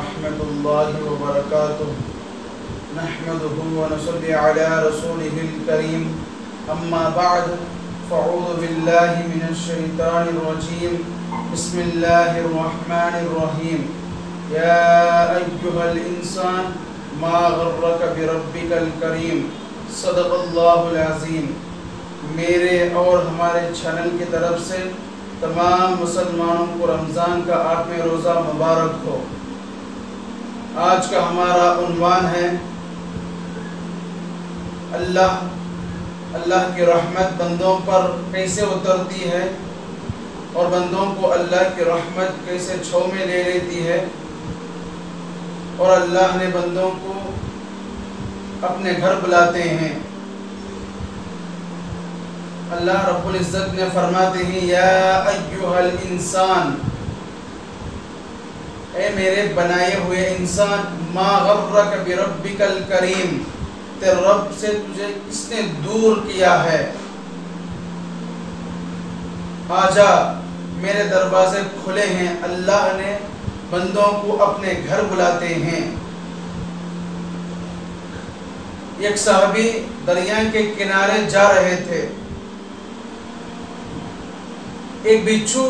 ورحمة الله وبركاته نحمده ونصلي على رسوله الكريم أما بعد فأعوذ بالله من الشيطان الرجيم بسم الله الرحمن الرحيم يا أيها الإنسان ما غرك بربك الكريم صدق الله العظيم۔ میرے اور ہمارے چینل کی طرف سے تمام مسلمانوں کو رمضان کا 8واں روزہ مبارک ہو۔ آج کا ہمارا عنوان ہے اللہ کی رحمت بندوں پر کیسے اترتی ہے اور بندوں کو اللہ کی رحمت کیسے چھو میں لے لیتی ہے، اور اللہ نے بندوں کو اپنے گھر بلاتے ہیں۔ اللہ رب العزت نے فرماتے ہیں یا ایھا الانسان، اے میرے بنائے ہوئے انسان، ما غرک بربک الکریم، تیرے رب سے تجھے کس نے دور کیا ہے؟ آجا، میرے دروازے کھلے ہیں۔ اللہ نے بندوں کو اپنے گھر بلاتے ہیں۔ ایک صحابی دریا کے کنارے جا رہے تھے، ایک بچھو،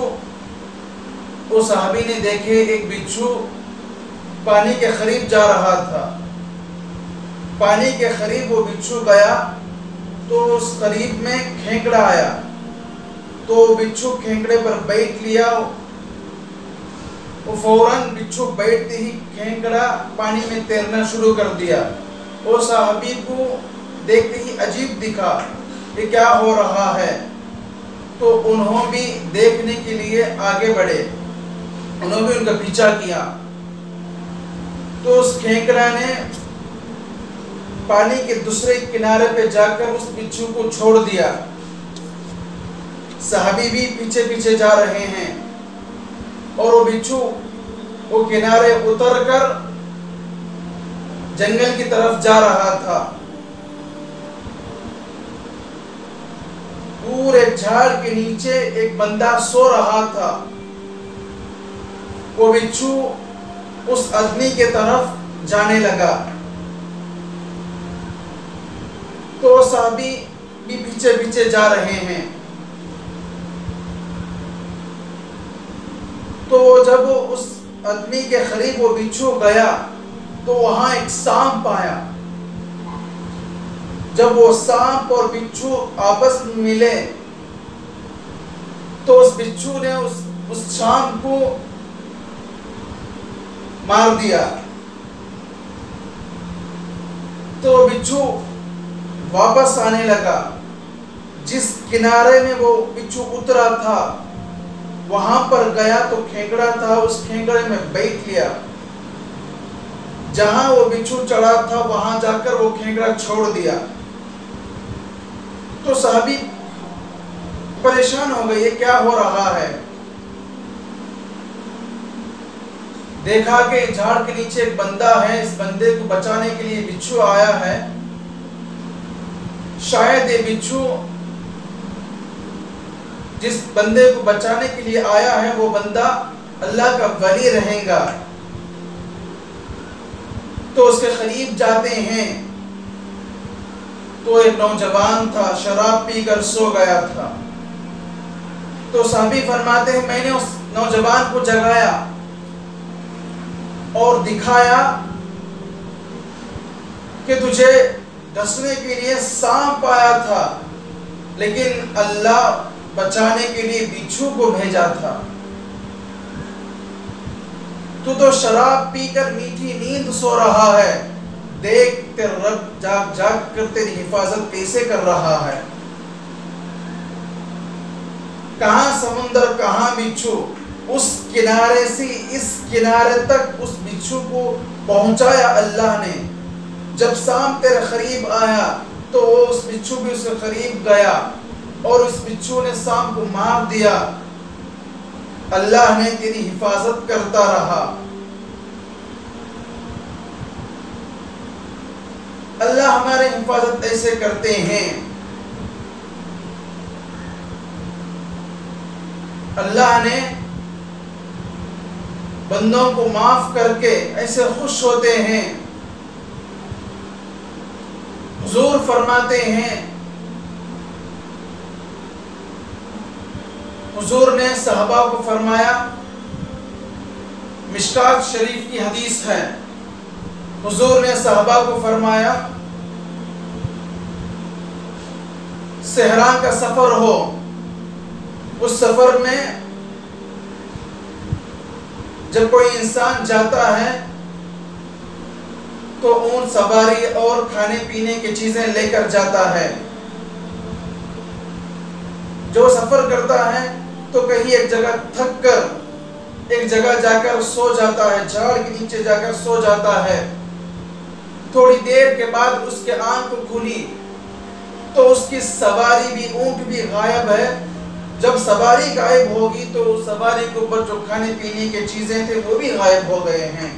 وہ صحابی نے دیکھے ایک بچھو پانی کے قریب جا رہا تھا۔ پانی کے قریب وہ بچھو گیا تو اس قریب میں کھینکڑا آیا، تو بچھو کھینکڑے پر بیٹھ لیا۔ وہ فوراً بچھو بیٹھتے ہی کھینکڑا پانی میں تیرنا شروع کر دیا۔ وہ صحابی کو دیکھتے ہی عجیب دکھا، یہ کیا ہو رہا ہے؟ تو انہوں بھی دیکھنے کے لیے آگے بڑھے، انہوں بھی ان کا پیچھا کیا۔ تو اس کھینکڑا نے پانی کے دوسرے کنارے پہ جا کر اس بچھو کو چھوڑ دیا۔ صحابی بھی پیچھے پیچھے جا رہے ہیں، اور وہ بچھو وہ کنارے اتر کر جنگل کی طرف جا رہا تھا۔ پورے جھاڑ کے نیچے ایک بندہ سو رہا تھا۔ وہ بچھو اس آدمی کے طرف جانے لگا، تو صحابی بھی پیچھے پیچھے جا رہے ہیں۔ تو جب اس آدمی کے قریب وہ بچھو گیا تو وہاں ایک سانپ پایا۔ جب وہ سانپ اور بچھو آپس میں ملے تو اس بچھو نے اس سانپ کو مار دیا۔ تو بچھو واپس آنے لگا، جس کنارے میں وہ بچھو اترا تھا وہاں پر گیا تو کھینکڑا تھا، اس کھینکڑے میں بیٹھ لیا۔ جہاں وہ بچھو چڑھا تھا وہاں جا کر وہ کھینکڑا چھوڑ دیا۔ تو صحابی پریشان ہو گئے، یہ کیا ہو رہا ہے؟ دیکھا کہ جھاڑ کے نیچے ایک بندہ ہے، اس بندے کو بچانے کے لیے بچھو آیا ہے۔ شاید یہ بچھو جس بندے کو بچانے کے لیے آیا ہے وہ بندہ اللہ کا ولی رہے گا۔ تو اس کے قریب جاتے ہیں تو ایک نوجوان تھا، شراب پی کر سو گیا تھا۔ تو صحابی فرماتے ہیں میں نے اس نوجوان کو جگایا اور دکھایا کہ تجھے ڈسنے کے لیے سانپ آیا تھا، لیکن اللہ بچانے کے لیے بچھو کو بھیجا تھا۔ تو شراب پی کر میٹھی نیند سو رہا ہے، دیکھ تیرا رب جاگ جاگ کر تیری حفاظت کیسے کر رہا ہے۔ کہاں سمندر کہاں بچھو، اس کنارے سے اس کنارے تک اس بچھو کو پہنچایا اللہ نے۔ جب سانپ تیرے قریب آیا تو اس بچھو بھی اس کے قریب گیا، اور اس بچھو نے سانپ کو مار دیا۔ اللہ نے تیری حفاظت کرتا رہا۔ اللہ ہماری حفاظت ایسے کرتے ہیں۔ اللہ نے بندوں کو معاف کر کے ایسے خوش ہوتے ہیں. حضور فرماتے ہیں، حضور نے صحابہ کو فرمایا، مشکات شریف کی حدیث ہے، حضور نے صحابہ کو فرمایا صحرا کا سفر ہو، اس سفر میں جب کوئی انسان جاتا ہے تو اونٹ سواری اور کھانے پینے کی چیزیں لے کر جاتا ہے. جو سفر کرتا ہے تو کہیں ایک جگہ تھک کر ایک جگہ جا کر سو جاتا ہے، جھاڑ کے نیچے جا کر سو جاتا ہے. تھوڑی دیر کے بعد اس کے آنکھ کھلی تو اس کی سواری بھی، اونٹ بھی غائب ہے. جب سواری غائب ہوگی تو سواری کے اوپر جو کھانے پینے کی چیزیں تھے وہ بھی غائب ہو گئے ہیں.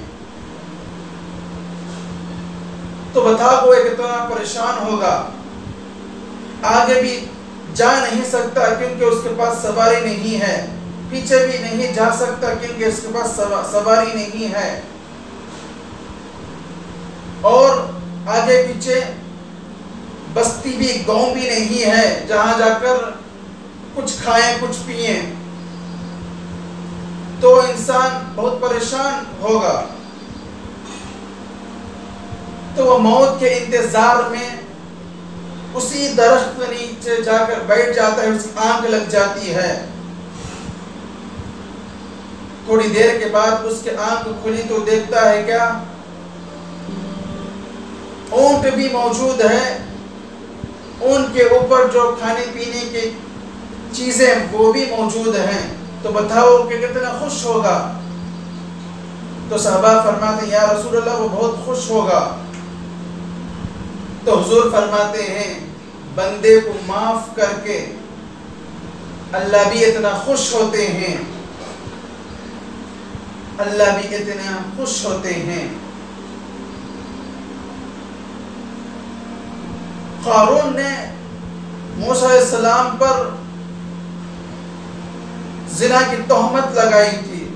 تو بتا وہ کتنا پریشان ہوگا، آگے بھی جا نہیں سکتا کیونکہ اس کے پاس سواری نہیں ہے، پیچھے بھی نہیں جا سکتا کیونکہ اس کے پاس سواری نہیں ہے، اور آگے پیچھے بستی بھی، گاؤں بھی نہیں ہے جہاں جا کر کچھ کھائیں کچھ پئیں. تو انسان بہت پریشان ہوگا. تو وہ موت کے انتظار میں اسی درخت کے نیچے جا کر بیٹھ جاتا ہے، اس کی آنکھ لگ جاتی ہے. تھوڑی دیر کے بعد اس کے آنکھ کھلی تو دیکھتا ہے کیا، اونٹ بھی موجود ہے، اونٹ کے اوپر جو کھانے پینے کی چیزیں وہ بھی موجود ہیں. تو بتاؤ کہ کتنا خوش ہوگا. تو صحابہ فرماتے ہیں یا رسول اللہ وہ بہت خوش ہوگا. تو حضور فرماتے ہیں بندے کو معاف کر کے اللہ بھی اتنا خوش ہوتے ہیں، اللہ بھی اتنا خوش ہوتے ہیں. قارون نے موسیٰ علیہ السلام پر زنا کی تہمت لگائی تھی.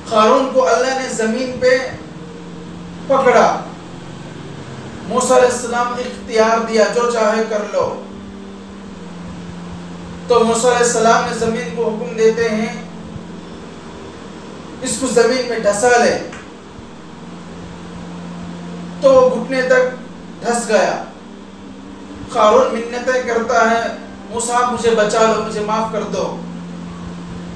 قارون کو اللہ نے زمین پہ پکڑا، موسیٰ علیہ السلام اختیار دیا جو چاہے کر لو. تو موسیٰ علیہ السلام نے زمین کو حکم دیتے ہیں اس کو زمین میں ڈھسا لے. تو وہ گھٹنے تک دھس گیا. قارون منتیں کرتا ہے موسیٰ مجھے بچا لو، مجھے معاف کر دو.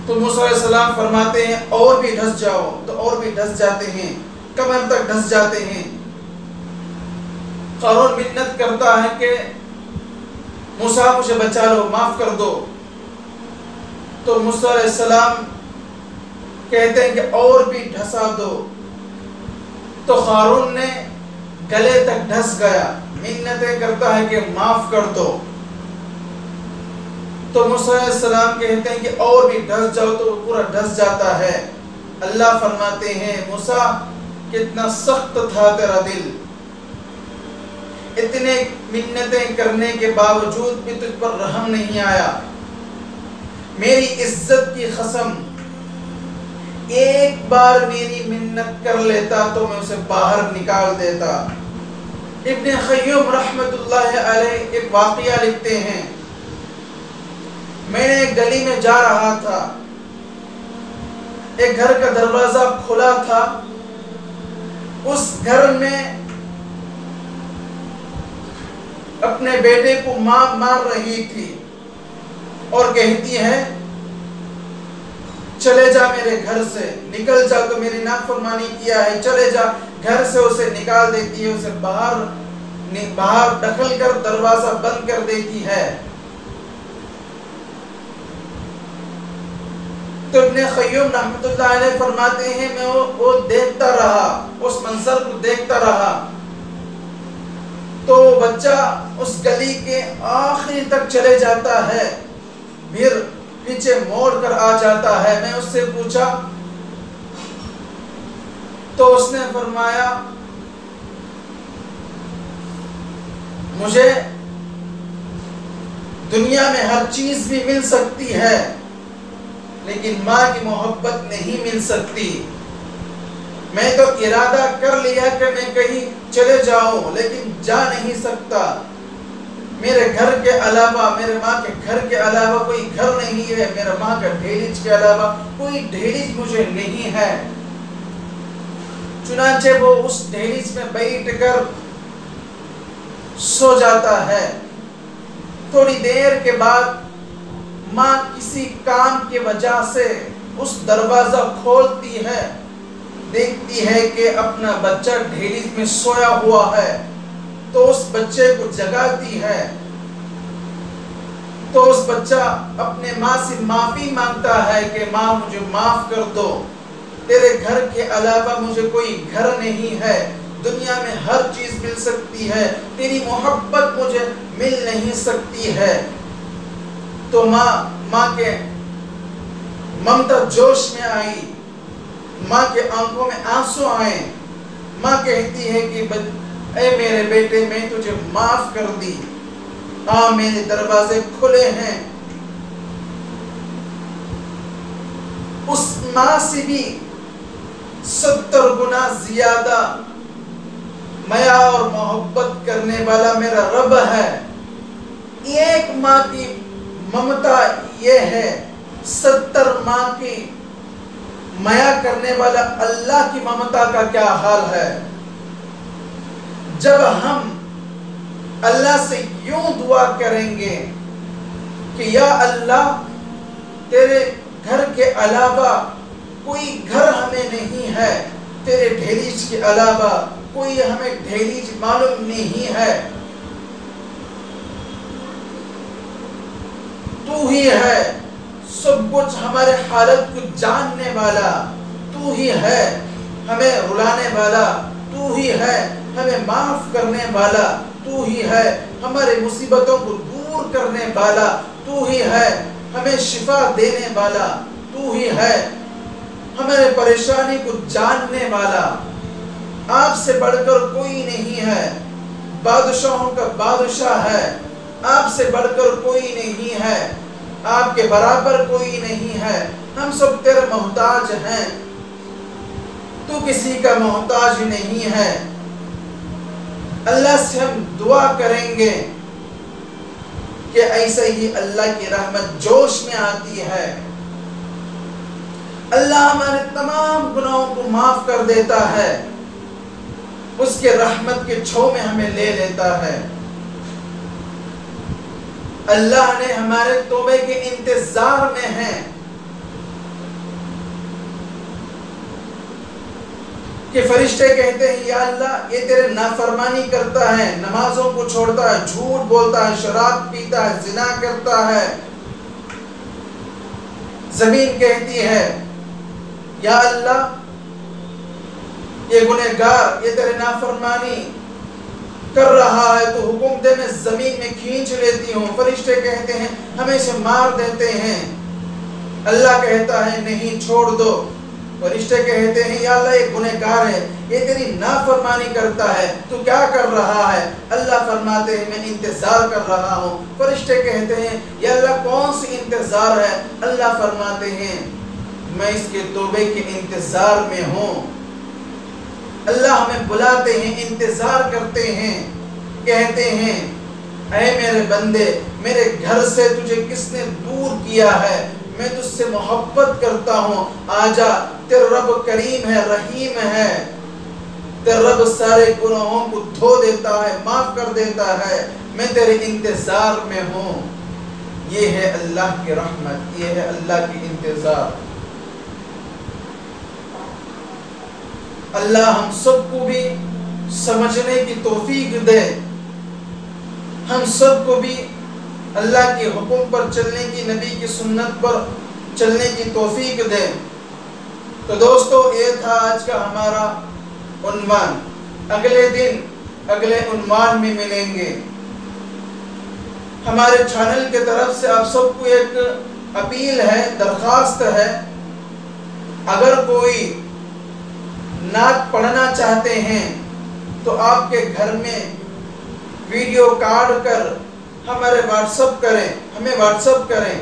تو موسیٰ علیہ السلام فرماتے ہیں اور بھی ڈھس جاؤ. تو اور بھی ڈھس جاتے ہیں، کمر تک ڈھس جاتے ہیں. قارون منت کرتا ہے کہ موسیٰ مجھے بچا لو، معاف کر دو. تو موسیٰ علیہ السلام کہتے ہیں کہ اور بھی ڈھسا دو. تو قارون نے گلے تک ڈھس گیا، منتیں کرتا ہے کہ معاف کر دو. تو موسیٰ علیہ السلام کہتے ہیں کہ اور بھی ڈھس جاؤ. تو پورا ڈھس جاتا ہے. اللہ فرماتے ہیں موسیٰ کتنا سخت تھا تیرا دل، اتنے منتیں کرنے کے باوجود بھی تجھ پر رحم نہیں آیا. میری عزت کی قسم ایک بار میری منت کر لیتا تو میں اسے باہر نکال دیتا. ابن قیم رحمت اللہ علیہ ایک واقعہ لکھتے ہیں، میں نے ایک گلی میں جا رہا تھا، ایک گھر کا دروازہ کھلا تھا. اس گھر میں اپنے بیٹے کو ماں مار رہی تھی اور کہتی ہے چلے جا میرے گھر سے، نکل جا، تو میری نافرمانی کیا ہے، چلے جا. گھر سے اسے نکال دیتی ہے، اسے باہر دخل کر دروازہ بند کر دیتی ہے. تو ابن قیم رحمت اللہ علیہ فرماتے ہیں میں وہ دیکھتا رہا، اس منظر کو دیکھتا رہا. تو بچہ اس گلی کے آخری تک چلے جاتا ہے، پھر پیچھے موڑ کر آ جاتا ہے. میں اس سے پوچھا تو اس نے فرمایا مجھے دنیا میں ہر چیز بھی مل سکتی ہے لیکن ماں کی محبت نہیں مل سکتی۔ میں تو ارادہ کر لیا کہ میں کہیں چلے جاؤں، لیکن جا نہیں سکتا۔ میرے گھر کے علاوہ، میرے ماں کے گھر کے علاوہ کوئی گھر نہیں ہے، میرے ماں کے دہلیز کے علاوہ کوئی دہلیز مجھے نہیں ہے۔ چنانچہ وہ اس دہلیز میں بیٹھ کر سو جاتا ہے۔ تھوڑی دیر کے بعد ماں کسی کام کی وجہ سے اس دروازہ کھولتی ہے، دیکھتی ہے کہ اپنا بچہ دہلیز میں سویا ہوا ہے، تو اس بچے کو جگاتی ہے۔ تو اس بچہ اپنے ماں سے معافی مانگتا ہے کہ ماں مجھے معاف کر دو، تیرے گھر کے علاوہ مجھے کوئی گھر نہیں ہے، دنیا میں ہر چیز مل سکتی ہے، تیری محبت مجھے مل نہیں سکتی ہے۔ تو ماں کے ممتا جوش میں آئی، ماں کے آنکھوں میں آنسو آئے۔ ماں کہتی ہے کہ اے میرے بیٹے، میں تجھے معاف کر دی، میرے دروازے کھلے ہیں۔ اس ماں سے بھی 70 گنا زیادہ میا اور محبت کرنے والا میرا رب ہے۔ ایک ماں کی ممتا یہ ہے، 70 ماں کی میا کرنے والا اللہ کی ممتا کا کیا حال ہے۔ جب ہم اللہ سے یوں دعا کریں گے کہ یا اللہ، تیرے گھر کے علاوہ کوئی گھر ہمیں نہیں ہے، تیرے دہلیز کے علاوہ کوئی ہمیں دہلیز معلوم نہیں ہے، تو ہی ہے سب کچھ ہمارے حالت کو جاننے والا، تو ہی ہے ہمیں رلانے والا، تو ہی ہے ہمیں معاف کرنے والا، تو ہی ہے ہمارے مصیبتوں کو دور کرنے والا، تو ہی ہے ہمیں شفا دینے والا، تو ہی ہے ہمارے پریشانی کو جاننے والا۔ آپ سے بڑھ کر کوئی نہیں ہے، بادشاہوں کا بادشاہ ہے، آپ سے بڑھ کر کوئی نہیں ہے، آپ کے برابر کوئی نہیں ہے۔ ہم سب تیرے محتاج ہیں، تو کسی کا محتاج نہیں ہے۔ اللہ سے ہم دعا کریں گے کہ ایسے ہی اللہ کی رحمت جوش میں آتی ہے، اللہ ہمارے تمام گناہوں کو معاف کر دیتا ہے، اس کے رحمت کے چھو میں ہمیں لے لیتا ہے۔ اللہ نے ہمارے توبے کے انتظار میں ہیں کہ فرشتے کہتے ہیں یا اللہ، یہ تیرے نافرمانی کرتا ہے، نمازوں کو چھوڑتا ہے، جھوٹ بولتا ہے، شراب پیتا ہے، زنا کرتا ہے۔ زمین کہتی ہے یا اللہ، یہ گنہگار، یہ تیرے نافرمانی کر رہا ہے، تو حکم دے میں زمین میں کھینچ لیتی ہوں۔ فرشتے کہتے ہیں ہمیں اسے مار دیتے ہیں، اللہ کہتا ہے نہیں، چھوڑ دو۔ فرشتے کہتے ہیں یا اللہ، یہ گنہگار ہے، یہ تیری نافرمانی کرتا ہے، تو کیا کر رہا ہے؟ اللہ فرماتے ہیں میں انتظار کر رہا ہوں۔ فرشتے کہتے ہیں یا اللہ، کون سی انتظار ہے؟ اللہ فرماتے ہیں میں اس کے توبے کے انتظار میں ہوں۔ اللہ ہمیں بلاتے ہیں، انتظار کرتے ہیں، کہتے ہیں اے میرے بندے، میرے گھر سے تجھے کس نے دور کیا ہے؟ میں تجھ سے محبت کرتا ہوں، آجا، تیرا رب کریم ہے، رحیم ہے، تیرا رب سارے گناہوں کو دھو دیتا ہے، معاف کر دیتا ہے، میں تیرے انتظار میں ہوں۔ یہ ہے اللہ کی رحمت، یہ ہے اللہ کی انتظار۔ اللہ ہم سب کو بھی سمجھنے کی توفیق دے، ہم سب کو بھی اللہ کے حکم پر چلنے کی، نبی کی سنت پر چلنے کی توفیق دے۔ تو دوستو، یہ تھا آج کا ہمارا عنوان۔ اگلے دن اگلے عنوان میں ملیں گے۔ ہمارے چینل کے طرف سے آپ سب کو ایک اپیل ہے، درخواست ہے، اگر کوئی نعت پڑھنا چاہتے ہیں تو آپ کے گھر میں ویڈیو کاٹ کر ہمارے واٹس ایپ کریں، ہمیں واٹس ایپ کریں،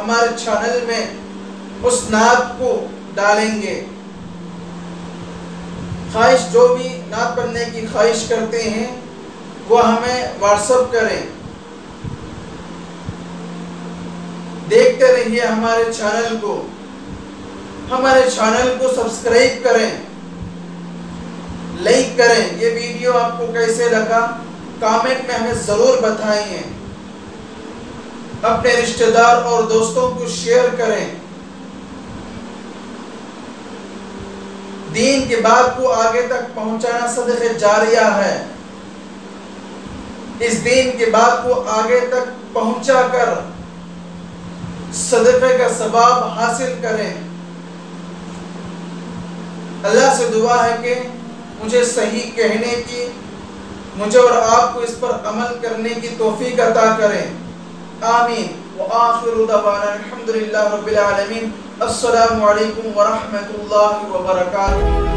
ہمارے چینل میں اس نعت کو ڈالیں گے۔ خواہش جو بھی نعت پڑھنے کی خواہش کرتے ہیں وہ ہمیں واٹس ایپ کریں۔ دیکھتے رہیے ہمارے چینل کو، ہمارے چینل کو سبسکرائب کریں، لائک کریں۔ یہ ویڈیو آپ کو کیسے لگا کامنٹ میں ہمیں ضرور بتائیں۔ اپنے رشتہ دار اور دوستوں کو شیئر کریں۔ دین کی بات کو آگے تک پہنچانا صدقہ جاریہ ہے۔ اس دین کی بات کو آگے تک پہنچا کر صدقے کا ثواب حاصل کریں۔ اللہ سے دعا ہے کہ مجھے صحیح کہنے کی، مجھے اور آپ کو اس پر عمل کرنے کی توفیق عطا کریں۔ آمین۔ وآخر دعوانا الحمدللہ رب العالمین۔ السلام علیکم ورحمۃ اللہ وبرکاتہ۔